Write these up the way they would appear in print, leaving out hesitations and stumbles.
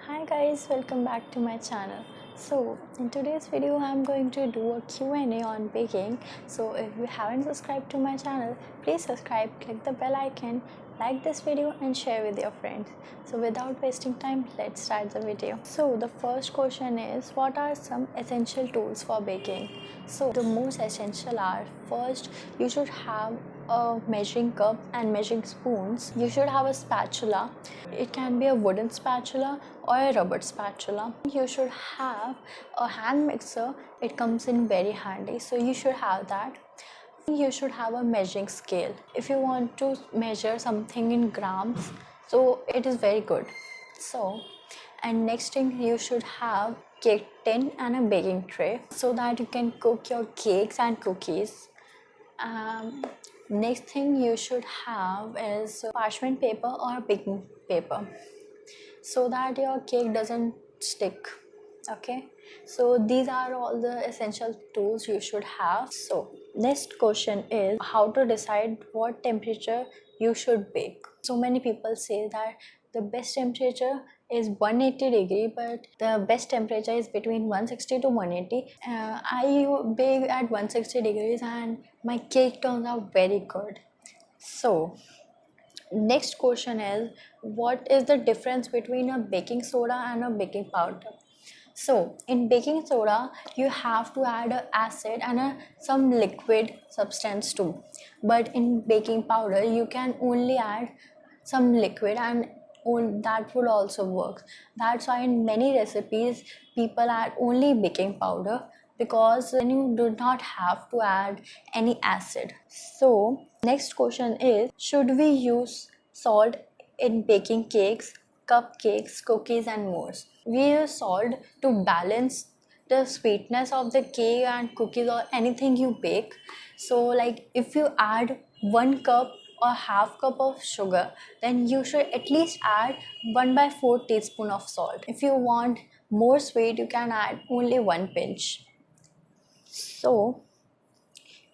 Hi guys, welcome back to my channel. So in today's video I'm going to do a Q&A on baking. So if you haven't subscribed to my channel, please subscribe, click the bell icon, like this video and share with your friends. So without wasting time, let's start the video. So the first question is, what are some essential tools for baking? So the most essential are, first you should have a measuring cup and measuring spoons. You should have a spatula. It can be a wooden spatula or a rubber spatula. You should have a hand mixer. It comes in very handy, so you should have that. You should have a measuring scale if you want to measure something in grams, so it is very good. So, and next thing, you should have cake tin and a baking tray so that you can cook your cakes and cookies. um, Next thing you should have is parchment paper or baking paper so that your cake doesn't stick. Okay, so these are all the essential tools you should have. So next question is, how to decide what temperature you should bake. So many people say that the best temperature is 180 degree, but the best temperature is between 160 to 180. I bake at 160 degrees and my cake turns out very good. So next question is, what is the difference between a baking soda and a baking powder? So in baking soda, you have to add a acid and some liquid substance too. But in baking powder, you can only add some liquid and that will also work. That's why in many recipes, people add only baking powder, because then you do not have to add any acid. So next question is, should we use salt in baking cakes, cupcakes, cookies and more? We use salt to balance the sweetness of the cake and cookies or anything you bake. So like if you add 1 cup or half cup of sugar, then you should at least add 1 by 4 teaspoon of salt. If you want more sweet, you can add only 1 pinch. So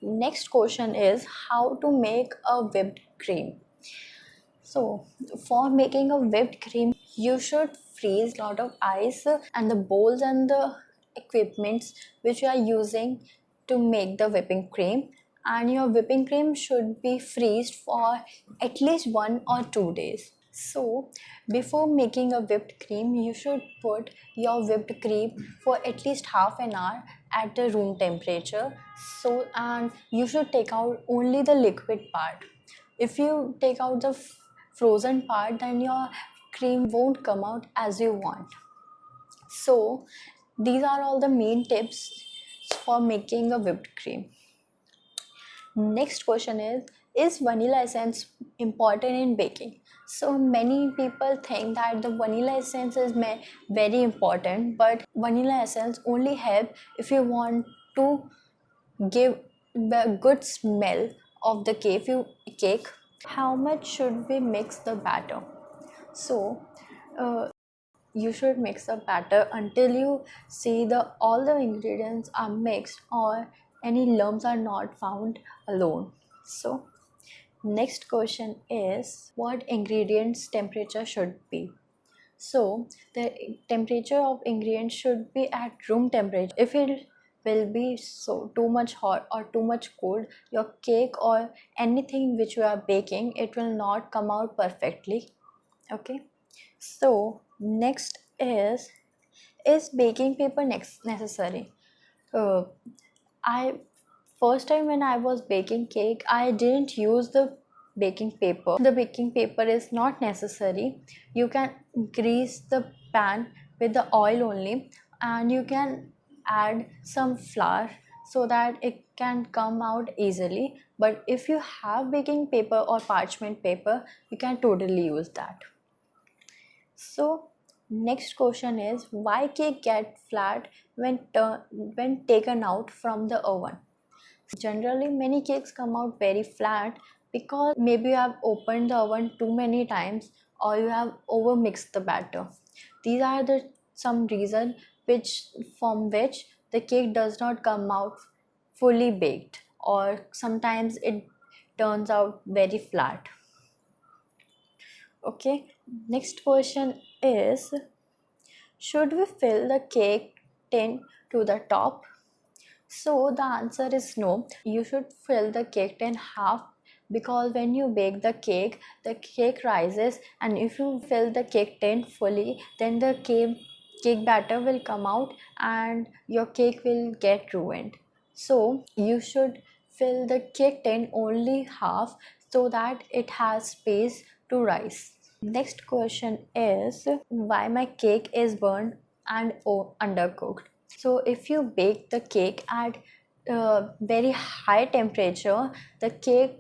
next question is, how to make a whipped cream. So for making a whipped cream, you should freeze lot of ice and the bowls and the equipments which you are using to make the whipping cream, and your whipping cream should be freezed for at least 1 or 2 days. So before making a whipped cream, you should put your whipped cream for at least half an hour at the room temperature. So, and you should take out only the liquid part. If you take out the frozen part, then your cream won't come out as you want. So these are all the main tips for making a whipped cream. Next question is vanilla essence important in baking? So many people think that the vanilla essence is very important, but vanilla essence only help if you want to give the good smell of the cake. How much should we mix the batter? So you should mix the batter until you see the all the ingredients are mixed or any lumps are not found alone. So next question is, what ingredients temperature should be? So the temperature of ingredients should be at room temperature. If it will be so too much hot or too much cold, your cake or anything which you are baking, it will not come out perfectly. Okay, so next is baking paper necessary? uh, I first time when I was baking cake, I didn't use the baking paper. The baking paper is not necessary. You can grease the pan with the oil only, and you can add some flour so that it can come out easily. But if you have baking paper or parchment paper, you can totally use that. So next question is, why cake get flat when taken out from the oven? Generally, many cakes come out very flat because maybe you have opened the oven too many times or you have overmixed the batter. These are the some reason from which the cake does not come out fully baked, or sometimes it turns out very flat. Okay, next question is, Should we fill the cake tin to the top? So the answer is no. You should fill the cake tin half, because when you bake the cake rises, and if you fill the cake tin fully, then the cake batter will come out and your cake will get ruined. So you should fill the cake tin only half, so that it has space to rise. Next question is why my cake is burned and undercooked. So if you bake the cake at very high temperature, the cake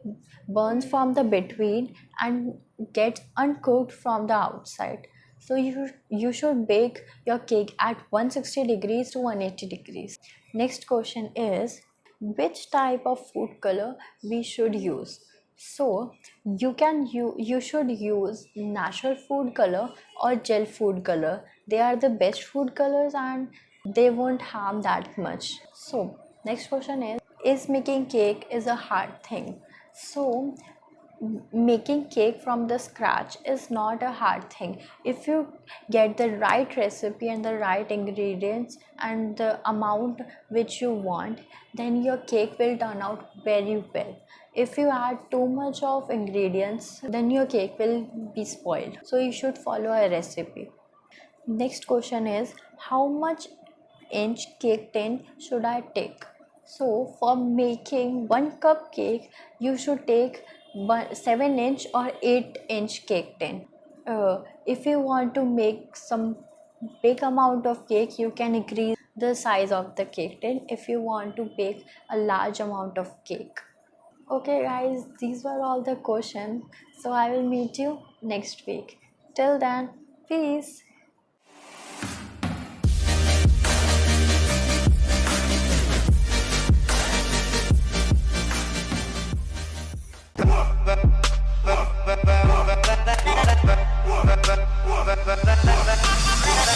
burns from the between and gets uncooked from the outside. So you should bake your cake at 160 degrees to 180 degrees. Next question is which type of food color we should use. So you should use natural food color or gel food color. They are the best food colors and they won't harm that much. So next question is making cake is a hard thing. So making cake from the scratch is not a hard thing. If you get the right recipe and the right ingredients and the amount which you want, then your cake will turn out very well. If you add too much of ingredients, then your cake will be spoiled. So you should follow a recipe. Next question is how much inch cake tin should I take? So for making 1 cup cake, you should take 7-inch or 8-inch cake tin. If you want to make some big amount of cake, you can increase the size of the cake tin if you want to bake a large amount of cake. Okay guys, these were all the questions. So I will meet you next week. Till then, peace. Come on.